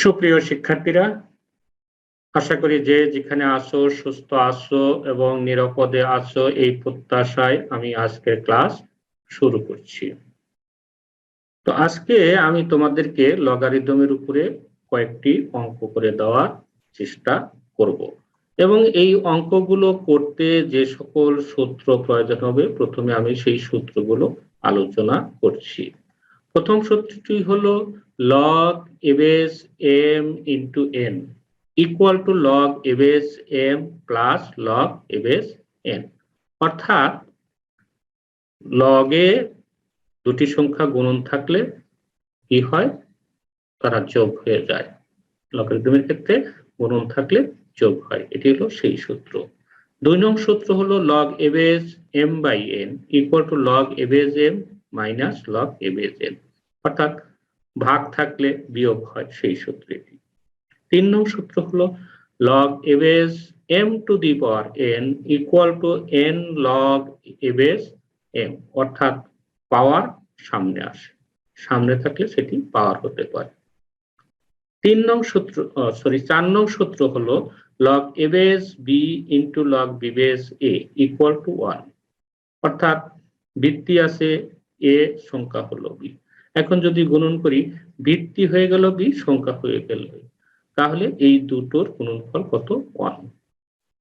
সুপ্রিয় শিক্ষার্থীরা, আশা করি যে যেখানে আছো সুস্থ আছো এবং নিরাপদে আছো এই প্রত্যাশায় আমি আজকের ক্লাস শুরু করছি। তো আজকে আমি তোমাদেরকে লগারিদমের উপরে কয়েকটি অঙ্ক করে দেওয়ার চেষ্টা করব এবং এই অঙ্কগুলো করতে যে সকল সূত্র প্রয়োজন হবে প্রথমে আমি সেই সূত্রগুলো আলোচনা করছি। প্রথম সূত্রটি হলো log a base m into n equal to log a base m plus log a base n, অর্থাৎ log এ দুটি সংখ্যা গুণন থাকলে কি হয়, তারা যোগ হয়ে যায়। লগারিদমের ক্ষেত্রে গুণন থাকলে যোগ হয়, এটি হলো সেই সূত্র। 2 নং সূত্র হলো log a base m by n equal to log a base m minus log a base n, অর্থাৎ ভাগ থাকলে বিয়োগ হয়, সেই সূত্র এটি। 3 নং সূত্র হলো log a base m to the power n equal to n log a base m, অর্থাৎ পাওয়ার সামনে আসে, সামনে থাকলে সেটি পাওয়ার হতে পারে। 4 নং সূত্র হলো log a base b into log b base a equal to 1, অর্থাৎ ভিত্তি আছে a, সংখ্যা হলো b। এখন যদি গুণন করি, ভিত্তি হয়ে গেল b, সংখ্যা হয়ে গেল a, তাহলে এই দুটোর গুণনফল কত? 1।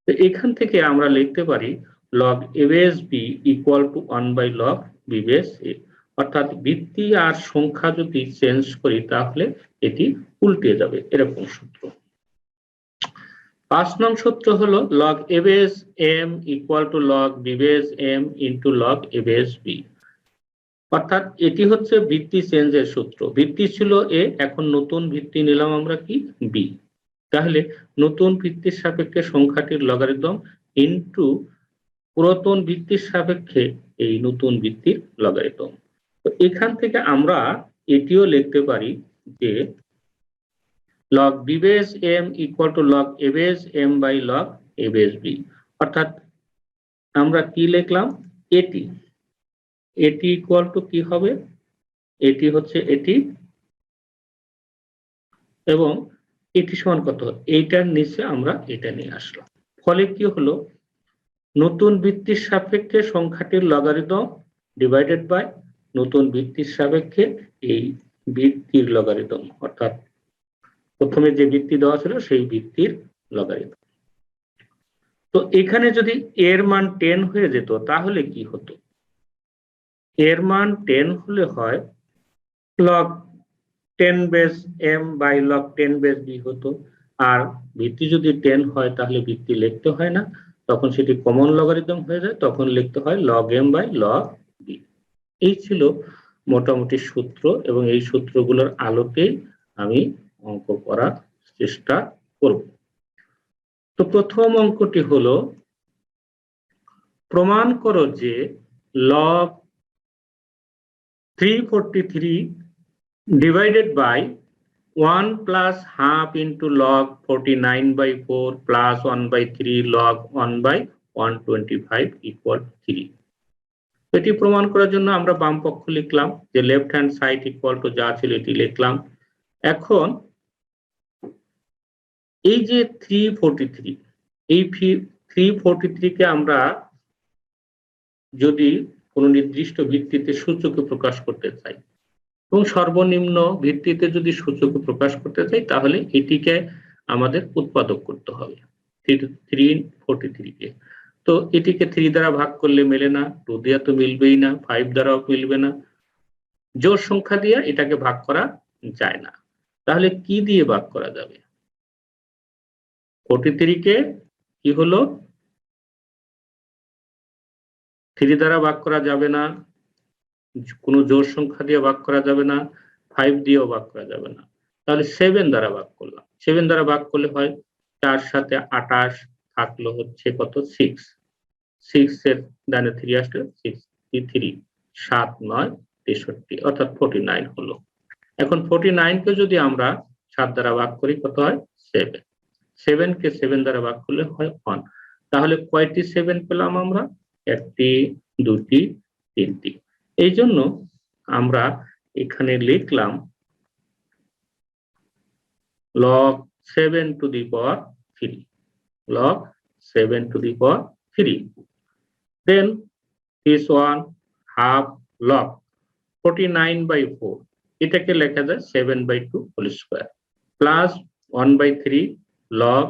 তো এখান থেকে আমরা লিখতে পারি log a base b equal to 1 by log b base a, অর্থাৎ ভিত্তি আর সংখ্যা যদি চেঞ্জ করি তাহলে এটি উল্টে যাবে, এরকম সূত্র। 5 নং সূত্র হলো log a base m equal to log b base m into log a base b, অর্থাৎ এটি হচ্ছে ভিত্তি চেঞ্জের সূত্র। ভিত্তি ছিল a, এখন নতুন ভিত্তি নিলাম আমরা কি? b। তাহলে নতুন ভিত্তির সাপেক্ষে সংখ্যাটির লগারিদম ইনটু পুরাতন ভিত্তির সাপেক্ষে এই নতুন ভিত্তির লগারিদম। তো এখান থেকে আমরা এটিও লিখতে পারি যে log b base m equal to log a base m by log a base b, অর্থাৎ আমরা কি লিখলাম? এটি ইকুয়াল টু কি হবে? এটি হচ্ছে এটি, এবং এটি সমান কত? এইটার নিচে আমরা এটা নিয়ে আসলাম। ফলে কি হলো? নতুন ভিত্তির সাপেক্ষে সংখ্যাটির লগারিদম ডিভাইডেড বাই নতুন ভিত্তির সাপেক্ষে এই ভিত্তির লগারিদম, অর্থাৎ প্রথমে যে ভিত্তি দেওয়া ছিল সেই ভিত্তির লগারিদম। তো এখানে যদি এর মান 10 হয়ে যেত তাহলে কি হতো? এর মান 10 হলে হয় log 10 base m by log 10 base b হতো। আর ভিত্তি যদি 10 হয় তাহলে ভিত্তি লিখতে হয় না, তখন সেটি কমন লগারিদম হয়ে যায়, তখন লিখতে হয় log m by log b। এই ছিল মোটামুটি সূত্র, এবং এই সূত্রগুলোর আলোতেই আমি অঙ্ক করার চেষ্টা করব। তো প্রথম অঙ্কটি হলো, প্রমাণ করো যে log 343 divided by 1 plus half into log 49 by 4 plus 1 by 3 log 1 by 125 equal 3। এটি প্রমাণ করার জন্য আমরা বাম পক্ষ লিখলাম, যে left hand side equal to যা ছিল এটি লিখলাম। এখন এই যে 343, এই 343 কে আমরা যদি কোনো নির্দিষ্ট ভিত্তিতে সূচকে প্রকাশ করতে চাই এবং সর্বনিম্ন ভিত্তিতে যদি সূচকে প্রকাশ করতে চাই, তাহলে এটিকে আমাদের উৎপাদক করতে হবে 343 কে। তো এটিকে 3 দ্বারা ভাগ করলে মেলে না, 2 দিয়ে তো মিলবেই না, 5 দ্বারাও মিলবে না, জোড় সংখ্যা দিয়ে এটাকে ভাগ করা যায় না। তাহলে কি দিয়ে ভাগ করা যাবে? 43 কে কি হলো, 3 দ্বারা ভাগ করা যাবে না, কোনো জোড় সংখ্যা দিয়ে ভাগ করা যাবে না, 5 দিয়েও ভাগ করা যাবে না, তাহলে 7 দ্বারা ভাগ করলাম। 7 দ্বারা ভাগ করলে হয় 4 সাথে 28, থাকলো হচ্ছে কত? 6। 6 এর ডানে 3 আসলে 63, 7 9 63, অর্থাৎ 49 হলো। এখন 49 কে যদি আমরা 7 দ্বারা ভাগ করি কত হয়? 7। 7 কে 7 দ্বারা ভাগ করলে হয় 1। তাহলে কয়টি 7 পেলাম আমরা? 1টি, 2টি, 3টি। এই জন্য আমরা এখানে লিখলাম log 7 to the power 3, log 7 to the power 3. Then this one half log 49/4, এটাকে লেখা যায় 7/2 whole square plus 1/3 log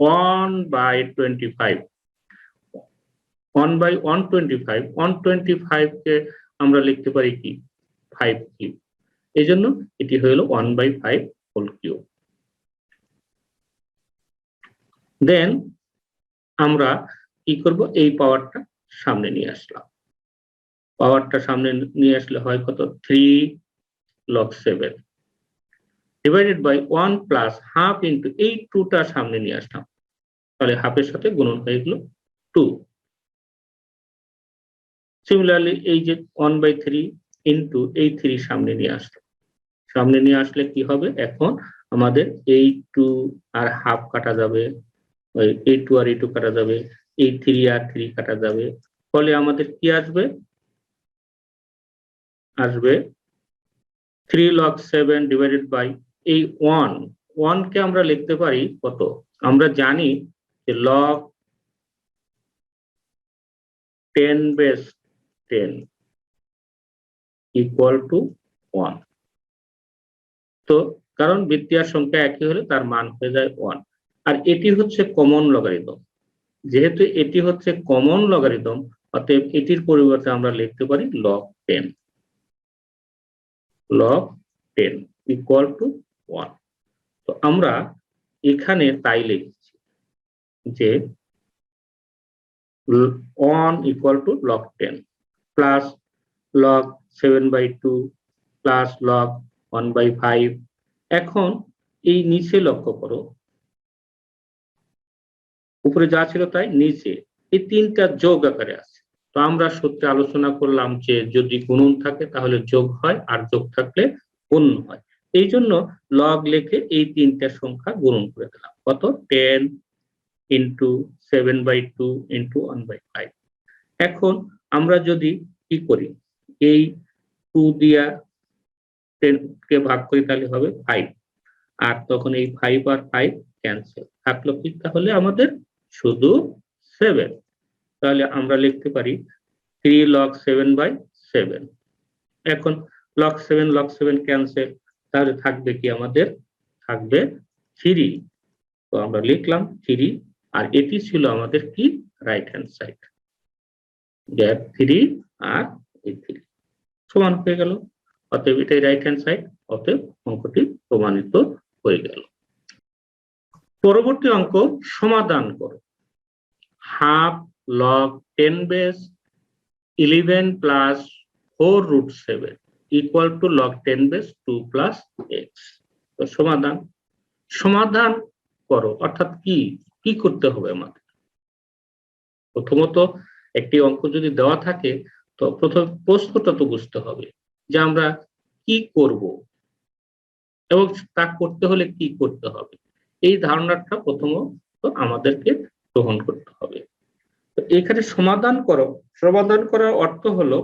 1/25, 1/125, 125 কে আমরা লিখতে পারি কি 5 কিউব, এই জন্য এটি হলো 1/5 whole cube. দেন আমরা কি করব, এই পাওয়ারটা সামনে নিয়ে আসলাম, পাওয়ারটা সামনে নিয়ে আসলে হয় কত 3 log 7 divided by 1 plus half into এই 2টা সামনে নিয়ে আসলাম, তাহলে হাফের সাথে গুণন হয়ে গেল 2। সিমিলারলি এই যে 1/3 ইন্টু এই 3 সামনে নিয়ে আসলাম, সামনে নিয়ে আসলে কি হবে, এখন আমাদের এই 2 আর হাফ কাটা যাবে, এই 2 আর এই 2 কাটা যাবে, এই 3 আর 3 কাটা যাবে, ফলে আমাদের কি আসবে, আসবে 3 log 7 ডিভাইডেড বাই এই 1 কে আমরা লিখতে পারি কত, আমরা জানি যে log 10 বেস 10 ইকুয়াল টু 1। তো কারণ বৃত্তীয় সংখ্যা একই হলে তার মান হয়ে যায় 1, আর এটি হচ্ছে কমন লগারিদম, যেহেতু এটি হচ্ছে কমন লগারিদম অতএব এটির পরিবর্তে আমরা লিখতে পারি log 10, log 10 ইকুয়াল টু 1। তো আমরা এখানে তাই লিখছি যে 1 equal to log 10 plus log 7/2 plus log 1/5। এখন এই নিচে লক্ষ্য করো, উপরে যা ছিল তাই নিচে এই তিনটা যোগ আকারে আছে। তো আমরা সূত্রে আলোচনা করলাম যে যদি গুণন থাকে তাহলে যোগ হয়, আর যোগ থাকলে গুণ হয়। এই জন্য লগ লিখে এই তিনটা সংখ্যা গুণন করে দিলাম, কত 10 ইন্টু 7/2 ইন্টু 1/5। এখন আমরা যদি কি করি, এই 2 দিয়া 10 কে ভাগ করি তাহলে হবে 5, আর তখন এই 5 আর 5 ক্যান্সেল, থাকলো কি তাহলে আমাদের শুধু 7। তাহলে আমরা লিখতে পারি 3 log 7/7। এখন log 7 ক্যান্সেল, তাহলে থাকবে কি আমাদের, থাকবে 3। তো আমরা লিখলাম 3, আর এটি ছিল আমাদের কি রাইট হ্যান্ড সাইড, গ্যাপ 3 আর এই 3 সমান হয়ে গেল, অতএব এটাই রাইট হ্যান্ড সাইড, অতএব অঙ্কটি প্রমাণিত হয়ে গেল। পরবর্তী অঙ্ক সমাধান করো। Half log 10 base 11 plus 4√7 equal to log 10 base 2 plus x। তো সমাধান করো অর্থাৎ কি করতে হবে আমাদের। প্রথমত একটি অঙ্ক যদি দেওয়া থাকে তো প্রথম প্রশ্নটা তো বুঝতে হবে যে আমরা কি করব এবং তা করতে হলে কি করতে হবে, এই ধারণাটা প্রথমত আমাদেরকে গ্রহণ করতে হবে। তো এখানে সমাধান করার অর্থ হলো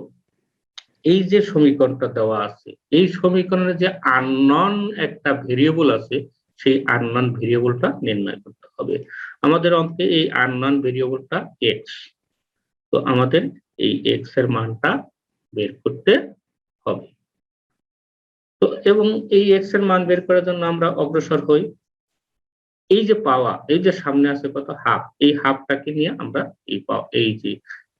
এই যে সমীকরণটা দেওয়া আছে, এই সমীকরণে যে আননোন একটা ভেরিয়েবল আছে, সেই আননোন ভেরিয়েবলটা নির্ণয় করতে হবে। আমাদের অঙ্কে এই আননোন ভেরিয়েবলটা x, তো আমাদের এই x এর মানটা বের করতে হবে। তো এবং এই x এর মান বের করার জন্য আমরা অগ্রসর হই। এই যে পাওয়া, এই যে সামনে আছে কত হাফ, এই হাফটাকে নিয়ে আমরা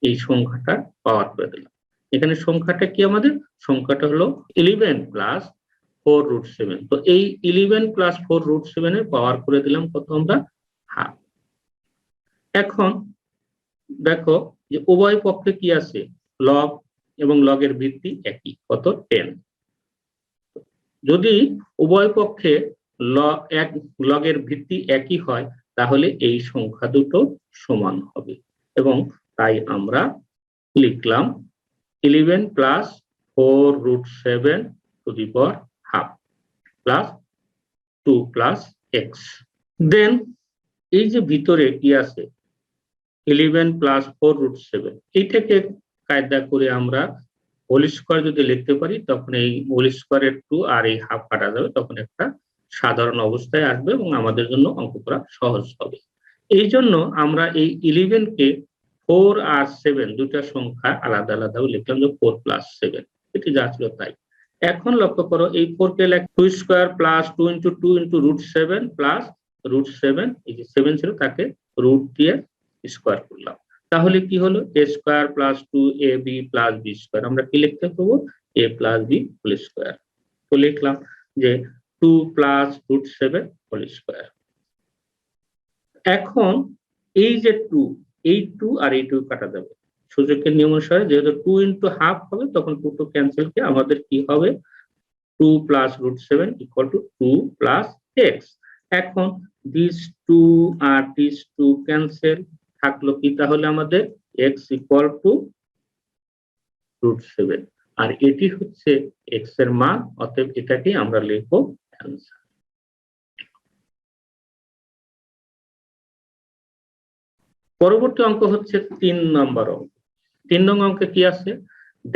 এই সংখ্যাটা পাওয়ার করে দিলাম। এখানে সংখ্যাটা কি, আমাদের সংখ্যাটা হলো 11 প্লাস 4√7। তো এই 11 প্লাস 4√7 এর পাওয়ার করে দিলাম কত, আমরা হাফ। এখন দেখো যে উভয় পক্ষে কি আছে, লগ এবং লগের ভিত্তি একই, কত 10। যদি উভয় পক্ষে লগের ভিত্তি একই হয় তাহলে এই সংখ্যা দুটো সমান হবে, এবং তাই আমরা লিখলাম 11 plus 4√7 two the power half plus 2 plus x। দেন এই যে ভিতরে কি আছে 11 প্লাস 4√7, এইটাকে কায়দা করে আমরা হোল স্কয়ার যদি লিখতে পারি তখন এই হোল স্কয়ারের 2 আর এই হাফ কাটা যাবে, তখন একটা সাধারণ অবস্থায় আসবে এবং আমাদের জন্য অঙ্ক করা সহজ হবে। এই জন্য আমরা এই 11 কে 4 আর 7 দুটা সংখ্যা আলাদা আলাদা লিখলাম যে 4 প্লাস 7, এটি যা ছিল তাই। এখন লক্ষ্য করো এই 4 কে লেখ 2 square plus 2 into 2 into √7 plus √7, এই যে 7 ছিল তাকে রুট দিয়ে স্কয়ার করলাম। তাহলে কি হলো a square plus 2ab plus b square. আমরা কি লিখতে পারবো a plus b whole square. তো লিখলাম যে 2 প্লাস √7 হোল স্কয়ার। এখন এই যে 2, এই 2 আর এই 2 কাটা যাবে সূচকের নিয়ম অনুসারে, যেহেতু 2 ইনটু হাফ হবে তখন 2 টু ক্যান্সেল কে আমাদের কি হবে 2 plus √7 equal to 2 plus x। এখন দিস 2 আর দিস 2 ক্যান্সেল, থাকলো কি তাহলে আমাদের x ইকুয়াল টু √7, আর এটি হচ্ছে x এর মান, অতএব এটাকে আমরা লিখবো অ্যান্সার। পরবর্তী অঙ্ক হচ্ছে 3 নম্বর অঙ্ক। 3 নং অঙ্কে কি আছে,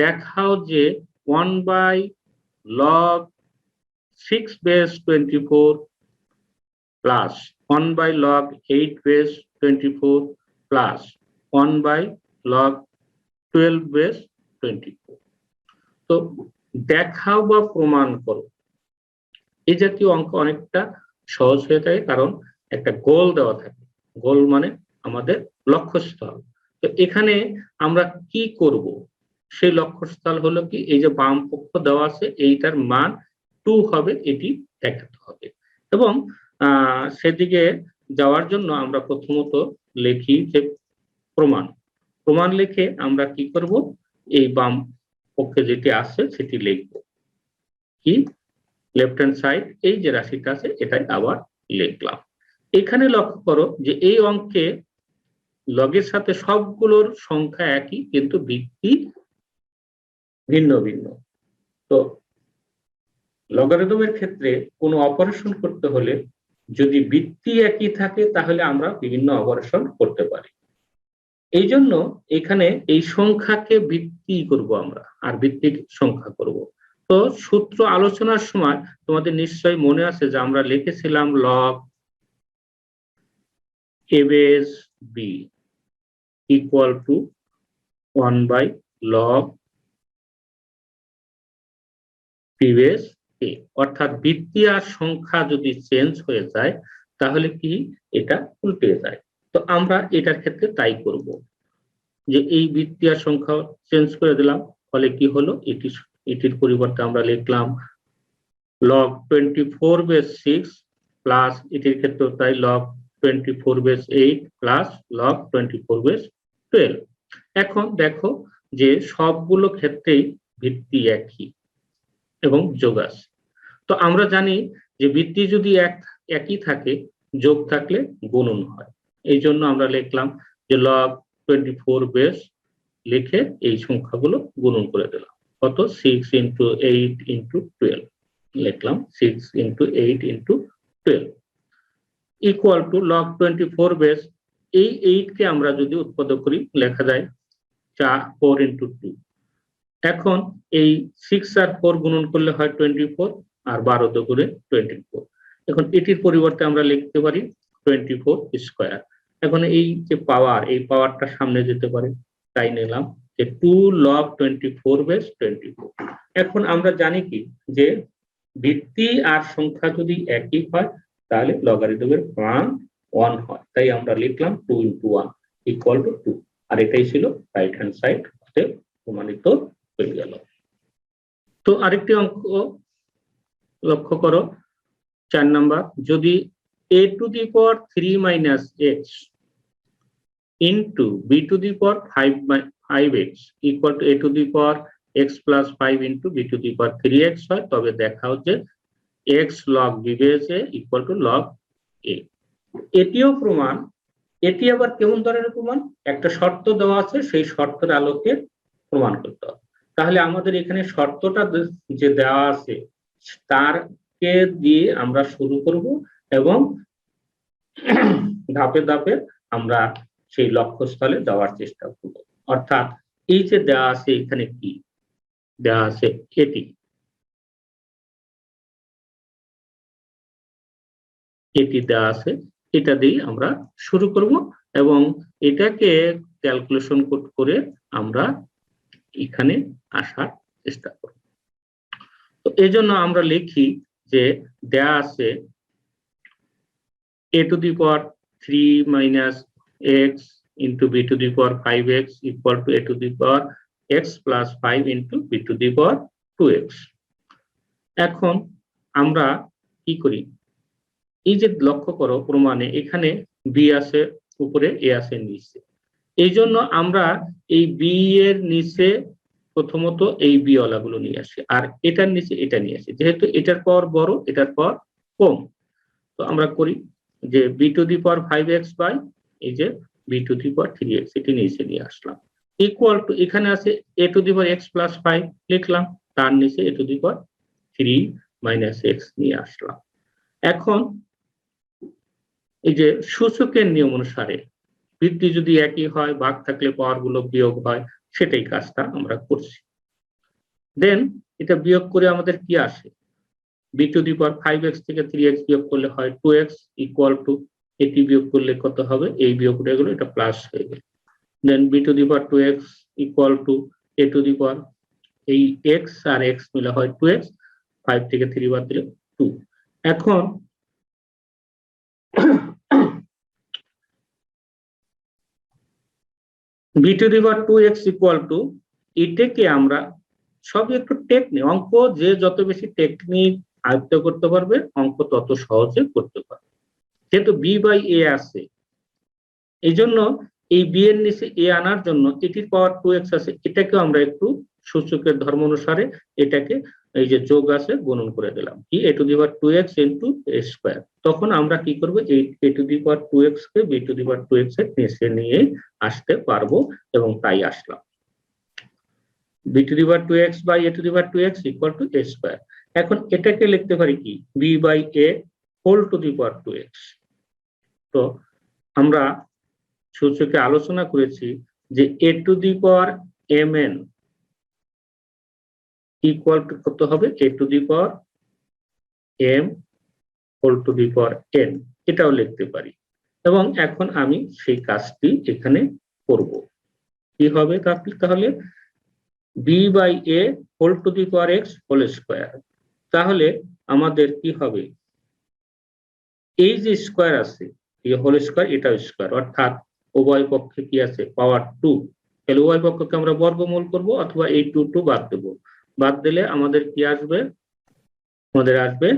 দেখাও যে 1/log 6 base 24 plus 1/log 8 base 24 plus 1/log 12 base 24। তো দেখাও বা প্রমাণ করো, এই জাতীয় অঙ্ক অনেকটা সহজ হয়ে থাকে, কারণ একটা গোল দেওয়া থাকে। গোল মানে আমাদের লক্ষ্যস্থল। তো এখানে আমরা কি করব, সেই লক্ষ্যস্থল হলো কি, এই যে বাম পক্ষ দেওয়া আছে এইটার মান 2 হবে, এটি দেখাতে হবে। এবং সেদিকে যাওয়ার জন্য আমরা প্রথমত লিখি যে প্রমাণ। প্রমাণ লিখে আমরা কি করব, এই বাম পক্ষে যেটি আছে সেটি লিখব কি, লেফট হ্যান্ড সাইড এই যে রাশিটা আছে এটাই আবার লিখলাম। এখানে লক্ষ্য করো যে এই অঙ্কে লগের সাথে সবগুলোর সংখ্যা একই কিন্তু ভিত্তি ভিন্ন ভিন্ন। তো লগারিদমের ক্ষেত্রে কোনো অপারেশন করতে হলে যদি ভিত্তি একই থাকে তাহলে আমরা বিভিন্ন অপারেশন করতে পারি। এই জন্য এখানে এই সংখ্যাকে ভিত্তি করব আমরা, আর ভিত্তিক সংখ্যা করব। তো সূত্র আলোচনার সময় তোমাদের নিশ্চয়ই মনে আছে যে আমরা লিখেছিলাম log a base b equal to 1/log b base a, অর্থাৎ ভিত্তি আর সংখ্যা যদি চেঞ্জ হয়ে যায় তাহলে কি এটা উল্টে যায়। তো আমরা এটার ক্ষেত্রে তাই করব যে এই ভিত্তি আর সংখ্যা চেঞ্জ করে দিলাম, ফলে কি হলো এটির পরিবর্তে আমরা লিখলাম log 24 বেস 6 প্লাস এটির ক্ষেত্রে তাই log 24 base 8 plus log 24 base 12। এখন দেখো যে সবগুলো ক্ষেত্রেই ভিত্তি একই এবং যোগ আছে। তো আমরা জানি যে ভিত্তি যদি একই থাকে, যোগ থাকলে গুণন হয়। এই জন্য আমরা লিখলাম যে log 24 বেস লিখে এই সংখ্যাগুলো গুণন করে দিলাম। কত 6 ইন্টু 8 ইন্টু 12 লিখলাম 6 into 8 into 12 equal to log 24 base, এই 8 কে আমরা যদি উৎপাদক করি লেখা যায় 4 ইন্টু 2। এখন এই 6 আর 4 গুণন করলে হয় 24, আর 12 তে করে 24। এখন এটির পরিবর্তে আমরা লিখতে পারি 24 স্কয়ার। এখন এই যে পাওয়ার, এই পাওয়ারটা সামনে যেতে পারে, তাই নিলাম যে 2 log 24 বেস 24। এখন আমরা জানি কি যে ভিত্তি আর সংখ্যা যদি একই হয় তাহলে লগারিদমের মান 1 হয়, তাই আমরা লিখলাম 2 ইনটু 1 ইকুয়াল টু 2, আর এটাই ছিল রাইট হ্যান্ড সাইড, অতএব প্রমাণিত হয়ে গেল। তো আরেকটি অঙ্ক লক্ষ্য করো 4 নাম্বার, যদি a two the power 3 minus x into b two the power 5x equal to a two the power x plus 5 into b two the power 3x হয়, তবে দেখাও যে x log b base a equal to log a। এটিও প্রমাণ। এটি আবার কেমন ধরনের প্রমাণ, একটা শর্ত দেওয়া আছে, সেই শর্তের আলোকে প্রমাণ করতে হবে। তাহলে আমাদের এখানে শর্তটা যে দেওয়া আছে তারকে দিয়ে আমরা শুরু করব এবং ধাপে ধাপে আমরা সেই লক্ষ্যস্থলে যাওয়ার চেষ্টা করব। অর্থাৎ এই যে দেওয়া আছে এখানে কি দেওয়া আছে, এটি এটি দেওয়া আছে, এটা দিয়ে আমরা শুরু করব এবং এটাকে ক্যালকুলেশন করে আমরা এখানে আসার চেষ্টা করব। তো এই জন্য আমরা লিখি যে দেয়া আছে a to the power 3 minus x into b to the power 5x equal to a to the power x plus 5 into b to the power 2x। এখন আমরা কি করি, এই যে লক্ষ্য করো প্রমাণে এখানে b আছে উপরে, a আছে নিচে, এই জন্য আমরা এই b এর নিচে প্রথমত এই b ওয়ালাগুলো নিয়ে আসি আর এটার নিচে এটা নিয়ে আসি, যেহেতু এটার পাওয়ার বড় এটার পাওয়ার কম। তো আমরা করি যে b to the power 5x by এই যে b to the power 3x এটি নিচে নিয়ে আসলাম, ইকুয়াল টু এখানে আছে a to the power x plus 5 লিখলাম, তার নিচে a to the power 3 minus x নিয়ে আসলাম। এখন এই যে সূচকের নিয়ম অনুসারে ভিত্তি যদি একই হয়, ভাগ থাকলে পাওয়ার গুলো বিয়োগ হয়, সেটাই কাজটা আমরা করছি। দেন এটা বিয়োগ করে আমাদের কি আসে, b to the power 5x থেকে 3x বিয়োগ করলে হয় 2x ইকুয়াল টু এটি বিয়োগ করলে কত হবে, এই বিয়োগ উঠে গেল, এটা প্লাস হয়ে গেল। দেন b to the power 2x equal to a to the power এই x আর x মিলে হয় 2x, 5 থেকে 3 বাদ দিলে 2। এখন b to the power 2x equal to এটাকে আমরা সবই একটু টেকনিক, অঙ্ক যে যত বেশি টেকনিক আয়ত্ত করতে পারবে অঙ্ক তত সহজে করতে পারবে। যেহেতু b বাই a আছে, এই জন্য এই b এর নিচে a আনার জন্য এটির পাওয়ার 2x আছে, এটাকে আমরা একটু সূচকের ধর্ম অনুসারে এটাকে এই যে যোগ আছে গুণন করে দিলাম, কি a to the power 2x into a square। তখন আমরা কি করব, এই a to the power 2x K b to the power 2x এর নিচে নিয়ে আসতে পারবো এবং তাই আসলাম। b to the power 2x by a to the power 2x equal to a square। এখন এটাকে লিখতে পারি কি b by a whole to the power 2x। তো আমরা সূচকে আলোচনা করেছি যে a to the power mn equal to কত হবে, a to the power m whole to the power n, এটাও লিখতে পারি। এবং এখন আমি সেই কাজটি এখানে করব, কি হবে তাহলে b by a whole to the power x whole square। তাহলে আমাদের কি হবে, এই যে স্কয়ার আছে এই হোল স্কয়ার এটা স্কয়ার, অর্থাৎ উভয় পক্ষে কি আছে পাওয়ার 2, তাহলে উভয় পক্ষকে আমরা বর্গমূল করব অথবা এই 2 বাদ দেব, বাদ দিলে আমাদের কি আসবে, আমাদের আসবে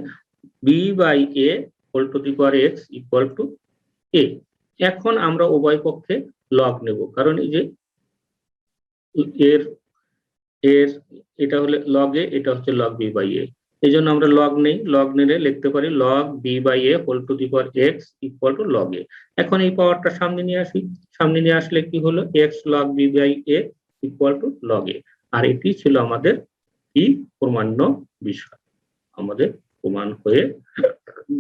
b by a whole to the power x equal to a। এখন আমরা উভয় পক্ষে লগ নেব, কারণ এই যে এর এর এটা হলো লগ a, এটা হচ্ছে লগ b by a, এই জন্য আমরা লগ নেই, লগ নিলে লিখতে পারি log b by a whole to the power x equal to log a। এখন এই পাওয়ারটা সামনে নিয়ে আসি, সামনে নিয়ে আসলে কি হলো x log b by a equal to log a। আর এটি ছিল আমাদের কি প্রমাণ্য বিষয়, আমাদের প্রমাণ হয়ে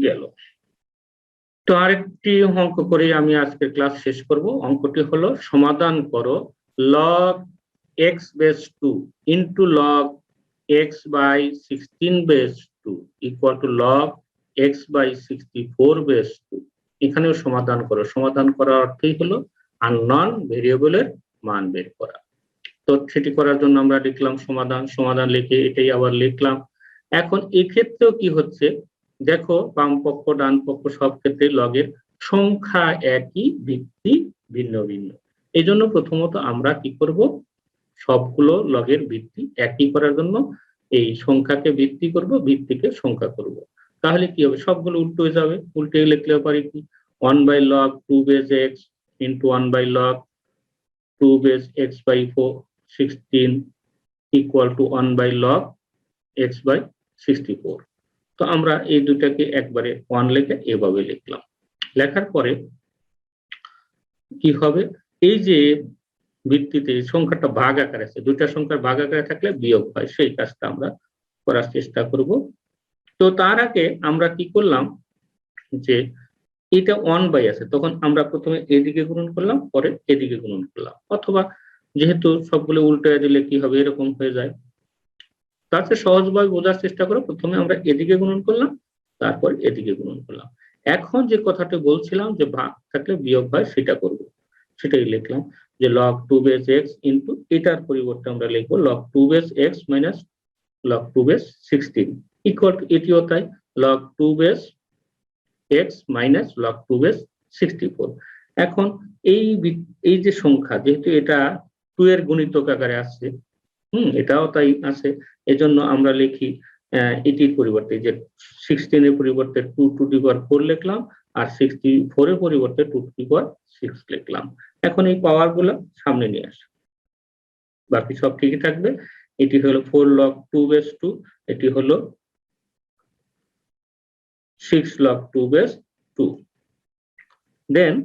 গেল। তো আরেকটি অঙ্ক করে আমি আজকের ক্লাস শেষ করব। অঙ্কটি হলো সমাধান করো log x base 2 into log x by 16 base 2 equal to log x by 64 base 2। এখানেও সমাধান করো, সমাধান করার অর্থই হলো আননোন ভেরিয়েবলের মান বের করা। তো সেটি করার জন্য আমরা লিখলাম সমাধান, সমাধান লিখে এটাই আবার লিখলাম। এখন এক্ষেত্রেও কি হচ্ছে দেখো, বাম পক্ষ ডান পক্ষ সব ক্ষেত্রে লগের সংখ্যা একই, ভিত্তি ভিন্ন ভিন্ন। এই জন্য প্রথমত আমরা কি করব, সবগুলো লগের ভিত্তি একই করার জন্য এই সংখ্যাকে ভিত্তি করব, ভিত্তিকে সংখ্যা করব। তাহলে কি হবে, সবগুলো উল্টো হয়ে যাবে, উল্টে লিখলে পারি কি 1 by log 2 base x into 1 by log 2 base x by 16 equal to 1 by log x by 64। তো আমরা এই দুটাকে একবারে 1 লিখে এভাবে লিখলাম। লেখার পরে কি হবে, এই যে ভিত্তিতে সংখ্যাটা ভাগ আকারে আছে, দুইটা সংখ্যার ভাগ আকারে থাকলে বিয়োগ হয়, সেই কাজটা আমরা করার চেষ্টা করব। তো তার আগে আমরা কি করলাম যে এটা 1 by আছে, তখন আমরা প্রথমে এদিকে গুণন করলাম, পরে এদিকে গুণন করলাম, অথবা যেহেতু সবগুলো উল্টে দিলে কি হবে এরকম হয়ে যায়, তার চেয়ে সহজভাবে বোঝার চেষ্টা করো। প্রথমে আমরা এদিকে গুণন করলাম, তারপর এদিকে গুণন করলাম। এখন যে কথাটা বলছিলাম যে ভাগ থাকলে বিয়োগ হয় সেটা করব, সেটাই লিখলাম যে log 2 বেস x ইন্টু এটার পরিবর্তে আমরা লিখবো log 2 base x minus log 2 base 16 equal to এটিও তাই log 2 base x minus log 2 base 64। এখন এই যে সংখ্যা, যেহেতু এটা 2 এর গুণিতক আকারে আসছে, এটাও তাই আছে, এজন্য আমরা লিখি এটির পরিবর্তে যে 16 এর পরিবর্তে 2 টু দি পাওয়ার 4 লিখলাম, আর 64 এর পরিবর্তে 2 টু দি পাওয়ার 6 লিখলাম। এখন এই পাওয়ার গুলো সামনে নিয়ে আসি, বাকি সব ঠিকই থাকবে। এটি হলো 4 log 2 বেস 2, এটি হলো 6 log 2 বেস 2। দেন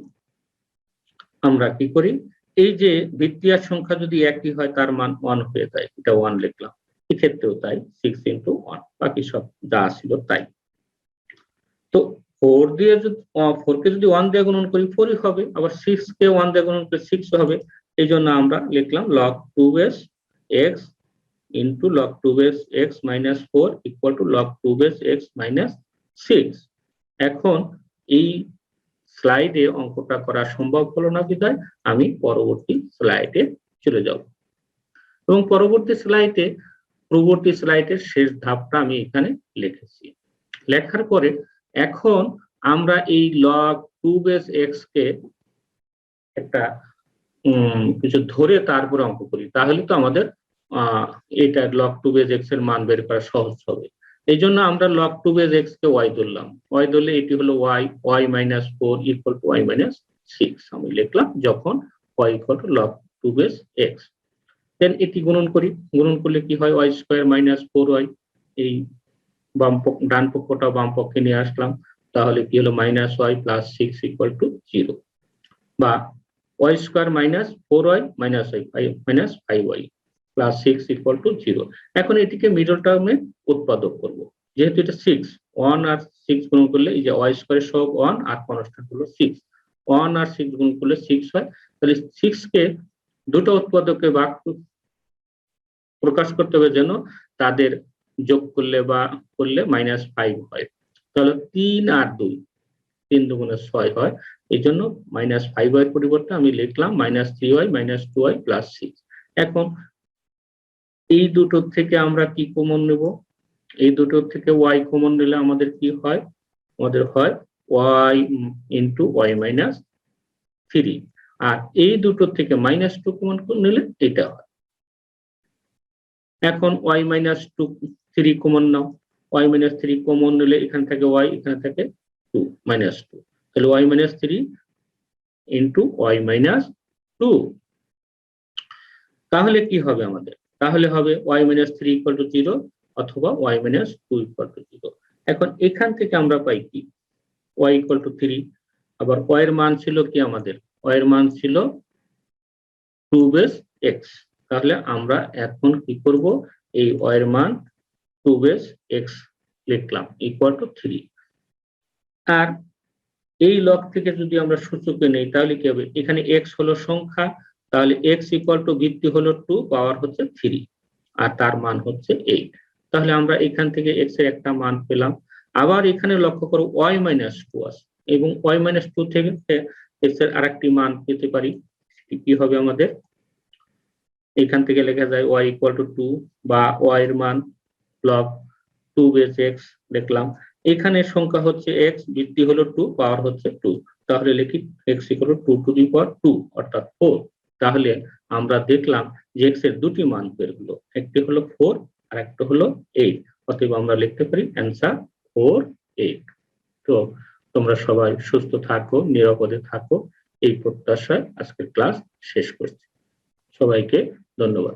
আমরা কি করি, এই যে ভিত্তিয়ার সংখ্যা যদি একই হয় তার মান 1 হয়ে যায়, এটা 1 লিখলাম, এক্ষেত্রেও তাই 6 ইন্টু 1, বাকি সব যা ছিল তাই। তো 4 দিয়ে যদি 4 কে যদি 1 দিয়ে গুণন করি 4ই হবে, আবার 6 কে 1 দিয়ে গুণন করলে 6 হবে। এই জন্য আমরা লিখলাম log 2 base x into log 2 base x minus 4 equal to log 2 base x minus 6। এখন এই স্লাইডে অঙ্কটা করা সম্ভব হলো না বিধায় আমি পরবর্তী স্লাইডে চলে যাব, এবং পরবর্তী স্লাইডের শেষ ধাপটা আমি এখানে লিখেছি। লেখার পরে এখন আমরা এই log 2 বেস x কে একটা কিছু ধরে তারপরে অঙ্ক করি, তাহলে তো আমাদের এটা log 2 বেস x এর মান বের করা সহজ হবে। এই জন্য আমরা log 2 বেস x কে y ধরলাম, y ধরলে এটি হলো y minus 4 equal to y minus 6 আমি লিখলাম, যখন y equal to log 2 base x। দেন এটি গুণন করি, গুণন করলে কি হয়, y স্কয়ার মাইনাস 4y, এই ডান পক্ষটা বাম পক্ষে নিয়ে আসলাম, তাহলে কি হলো minus y plus 6 equal to 0, বা y square minus 4y minus minus 5y plus 6 equal to 0। এখন এটিকে মিডল টার্মে উৎপাদক করব, যেহেতু এটা 6, 1 আর 6 গুণ করলে এই যে y স্কয়ার সব 1 আর কনস্ট্যান্ট হলো 6, 1 আর 6 গুণ করলে 6 হয়, তাহলে 6 কে দুটো উৎপাদকে ভাগ প্রকাশ করতে হবে যেন তাদের যোগ করলে বা করলে মাইনাস 5 হয়, তাহলে 3 আর 2, 3 দুগুণে 6 হয়, এই জন্য মাইনাস 5y এর পরিবর্তে আমি লিখলাম minus 3y minus 2y plus 6। এখন এই দুটোর থেকে আমরা কি কমন নেব, এই দুটোর থেকে y কমন নিলে আমাদের কি হয়, আমাদের হয় y ইন্টু y মাইনাস 3, আর এই দুটোর থেকে মাইনাস 2 কমন নিলে এটা হয়। এখন y মাইনাস 3 কমন নাও, y মাইনাস 3 কমন নিলে এখান থেকে y, এখানে থেকে 2 মাইনাস 2, তাহলে y minus 3 into y minus 2। তাহলে কি হবে আমাদের, তাহলে হবে y মাইনাস 3 ইকুয়াল টু 0 অথবা y মাইনাস 2 ইকুয়াল টু 0। এখন এখান থেকে আমরা পাই কি, y ইকুয়াল টু 3, আবার y এর মান ছিল কি আমাদের, y এর মান ছিল 2 বেস x, তাহলে আমরা এখন কি করব, এই y এর মান 2 বেস x লিখলাম ইকুয়াল টু 3। আর এই লগ থেকে যদি আমরা সূচকে নেই তাহলে কি হবে, এখানে x হলো সংখ্যা, তাহলে x ইকুয়াল টু ভিত্তি হলো 2, পাওয়ার হচ্ছে 3, আর তার মান হচ্ছে 8। তাহলে আমরা এখান থেকে x এর একটা মান পেলাম। আবার এখানে লক্ষ্য করো y মাইনাস 2 আছে, এবং y মাইনাস 2 থেকে x এর আরেকটি মান পেতে পারি, কি হবে আমাদের, এখান থেকে লেখা যায় y ইকুয়াল টু 2, বা y এর মান log 2 বেস x লিখলাম। এখানে সংখ্যা হচ্ছে x, ভিত্তি হলো 2, পাওয়ার হচ্ছে 2, তাহলে লিখি x equal to 2 to the power 2 অর্থাৎ 4। তাহলে আমরা দেখলাম যে x এর দুটি মান বের হলো, একটি হলো 4 আর একটা হলো 8, অতএব আমরা লিখতে পারি অ্যান্সার 4, 8। তো তোমরা সবাই সুস্থ থাকো, নিরাপদে থাকো, এই প্রত্যাশায় আজকের ক্লাস শেষ করছি। সবাইকে ধন্যবাদ।